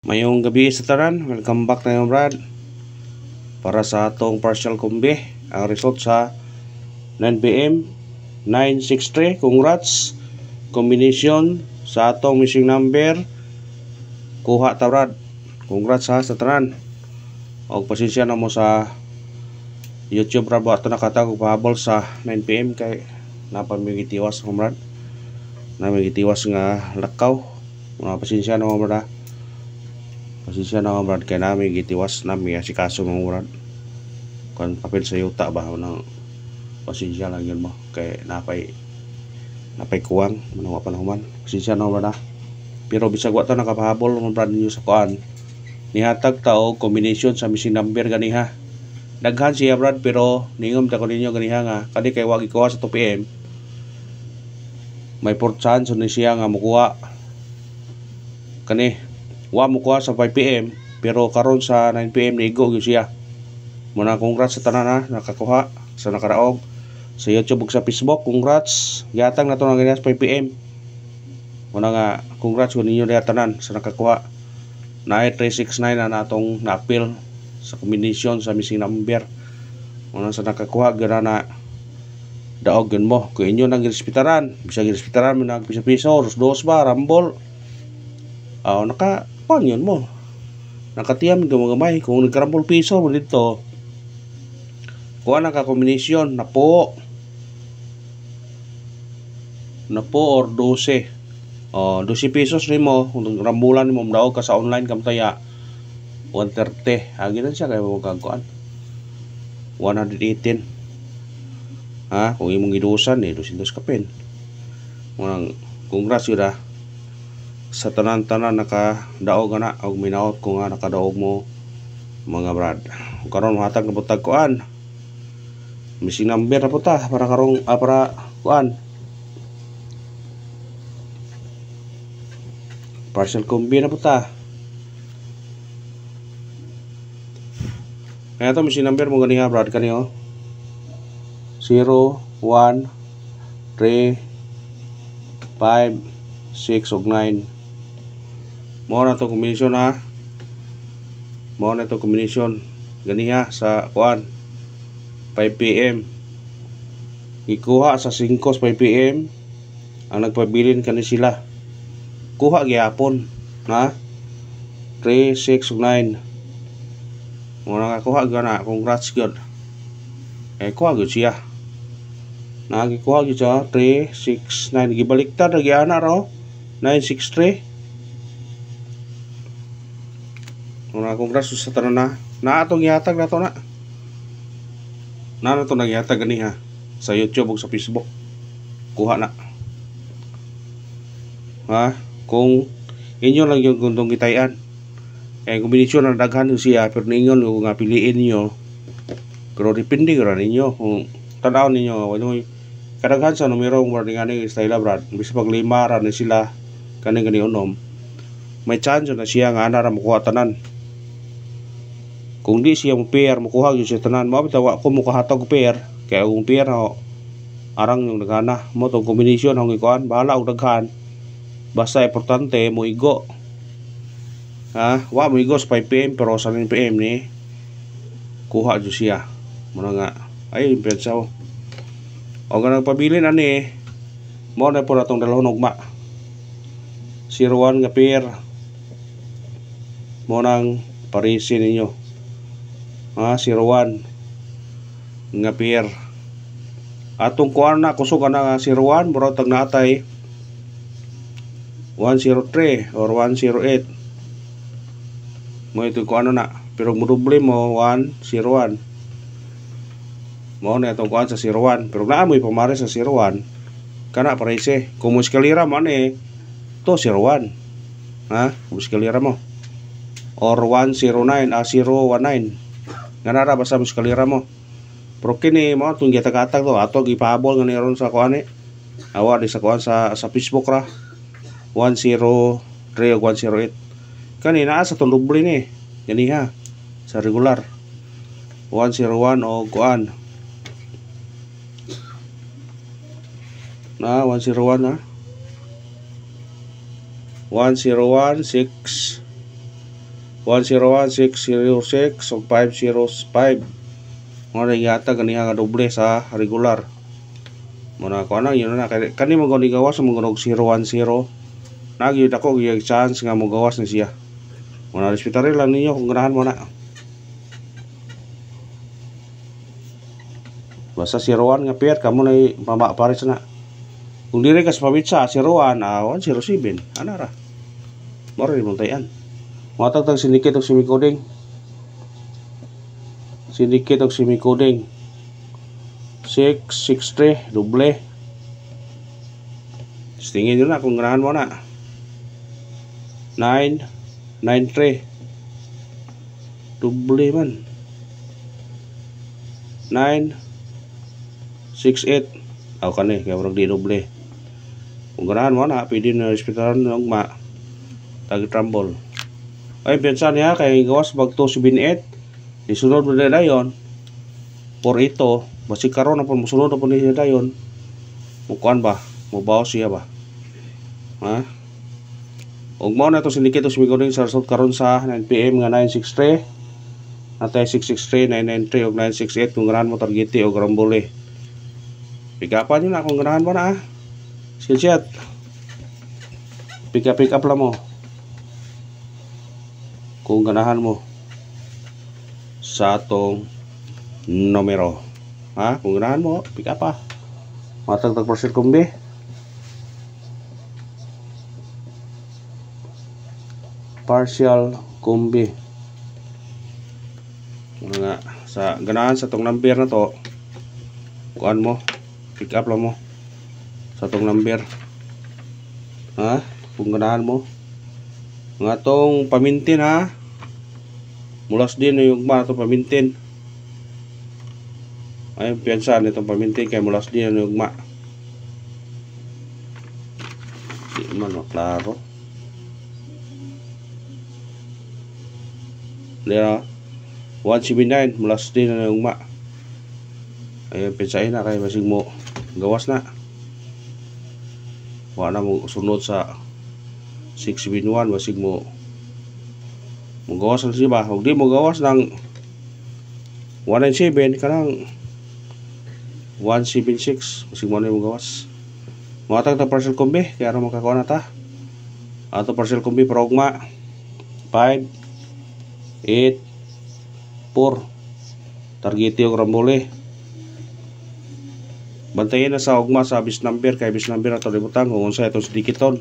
Mayong gabi sa tanan, welcome back tayo Brad para sa atong partial kumbi. Ang result sa 9pm 963. Congrats, combination sa atong missing number kuha ta Brad. Congrats ha sa tanan, og pasensya na mo sa YouTube Brad, ato nakatag pahabol sa 9pm kay napamigitiwas ko Brad, namigitiwas nga lakaw. Mga pasensya na mo Brad, pasensya na mga Brad, kaya namin gitiwas namin si kaso mga Brad kung papel sa yuta ba ng pasensya lang yun mo kay napay kuwang manawa panahuman. Pasensya na mga Brad, pero bisag wata nakapahabol mga Brad ninyo sa kuan nihatag tao combination sa missing number ganiha. Daghan siya Brad, pero ningom ta ko ninyo ganiha nga kadi kay wag ikuha sa 2pm may 4 chance ni siya nga mukuha kani wa mo kuha sa 5pm, pero karon sa 9pm nigo gyud siya. Muna congrats sa tanan ha, nakakuha sa nakaraog sa YouTube ug sa Facebook. Congrats, yatang nato na ganyan sa 5pm. Muna nga congrats ko ninyo diha tanan sa nakakuha. Na 369 na natong na-appeal sa combination sa missing number. Muna sa nakakuha gyud na daog gyud mo kung inyo nang girespeitaran, bisag girespeitaran mo nag piso-piso, dos ba rambol. Naka pan yun mo, nakatiyam gamay kung nagkarambol piso mo dito kuha na ka combination na po or 12 pesos rin mo kung rambulan mo daog ka sa online kamtaya 130 agi na siya kaya mo kagkuan 118 ha. Kung imong gidusan 200 kapin. Congrats yun ha sa tanan-tanan nakadaog na og minaot ko nga nakadaog mo mga Brad. Karon hatag na butag kuan missing number na puta para karong para kuan partial combi na puta. Kaya to missing number mo ganiha Brad kaniyo 0 1 3 5 6 ug 9. Mo na to combination ha, mo na to combination ganiha sa kuan 5pm ikuha sa 5 sa 5pm ang nagpabilin kani sila kuha gyapon ha 3 6 ug 9 mo na kuha gana. Congrats gyud kuha gyud siya nagikuha gyud siya 3 6 9 gibaliktad ra gyana ro 963. Muna congrats sa tanan na atong gihatag nato na nato nagyatag ganiha sa YouTube ug sa Facebook. Kuha na ha kung inyo lang yung gundong gitayan kombinasyon na daghan siya, pero ningon kung nga piliin niyo, pero depende ra ninyo kung tan-aw ninyo ano kadaghan sa numero mo ning ani style Brad. Bisa pag 5 ra ni sila kani unom, may chance na siya nga ana ra makuha tanan. Kung di siya mo pair makuha gyud siya tanan, mo bitaw ko mo kahatag pair kay kung pair arang yung daghana mo tong combination ang ikuan bahala og daghan, basta importante mo igo ha. Wa mo igo sa 5pm pero sa 9pm ni kuha gyud siya. Muna nga ay pensaw o nga nagpabilin ani mo na po natong dalawang ugma 01 nga pair mo nang parisin ninyo 01 nga pair atong kuan na kusog na 01 mura tag natay 103 or 108 mo ito kuan na, pero modoble mo 101 mo na itong kuan sa 01, pero naamoy pamari sa 01 kana parese kung muskalira mo ani to 01 ha, kung muskalira mo or 109 019 ganara basta muskalira mo. Pero kini mo itong gitag-atag to ato gipahabol nga niron sa kuan awa di sa kuan sa Facebook ra 103 o 108 kanina sa tundoble ni ganiha sa regular 101 o kuan na 101 ha 101 6 101,606 ug 505. Mga nagyata ganiha nga doble sa regular. Muna ko ana yun na kani mo gani gawas mo og 010. Nagyud ako gyud chance nga mo gawas na siya. Muna respetar lang ninyo kung ganahan mo na. Basta 01 nga pair kamo na pares na. Kung diri ka sa pabitsa 01 107 ana ra. Moro rin tayan. Matagtag syndicate og semi-coding. Syndicate og semi-coding. 663 doble. Tingin nyo na kung ganahan mo na. 993 doble man. 968 aw kani kaya murag di doble. Kung ganahan mo na pwede na respetaran ng tag trumble. Ay pensa niya kay gawas bag 278 disunod mo na dayon por ito basi karon na po musunod na po niya dayon mukuan ba mubaw siya ba ha ug mao na to syndicate sa migoning sa result karon sa 9 PM nga 963 natay 663 993 ug 968 kung ganahan mo targeti og rambole pick-upan yun na kung ganahan mo na screenshot pick up lang mo kung ganahan mo sa atong numero ha kung ganahan mo pick up pa matagtag partial kombi nga sa ganahan sa tong number na to kuan mo pick up lang mo sa tong number ha kung ganahan mo nga tong pamintin ha mulas din yung ma itong pamintin ay piyansa nitong pamintin kay mulas din yung ma di man maklaro dira 179 mulas din yung ma ay piyansain na kay basig mo gawas na wala mo sunod sa 671 basig mo gawas na siya ba huwag di mo gawas ng 197 kanang 176 basig mo na yung gawas matag na partial kombi kaya rin makakuha na ta ato partial kombi para ugma 5 8 4 targeti og rambole bantayin na sa ugma sa bis number kay bis number ato libutang kung unsa itong sidikiton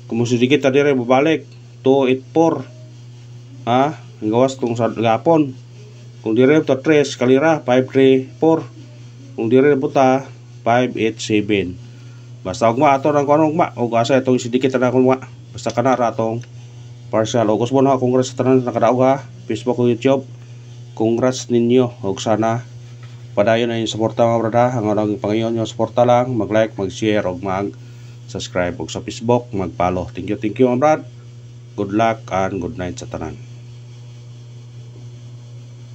kung sidikit ta dire babalik 284 ha ang gawas kung sa gapon kung dire to 3 kalira 534 kung dire buta 587 basta ugma ato nang kuno ugma ug asa itong sidikit na ugma basta kana ra atong partial ug usbon ha congrats sa tanan nakadaog ha Facebook ug YouTube congrats ninyo ug sana padayon na yung suporta mga brada ang unang pangayon nyo suporta lang mag-like mag-share ug mag-subscribe ug sa Facebook mag-follow thank you mga brad good luck and good night sa tanan.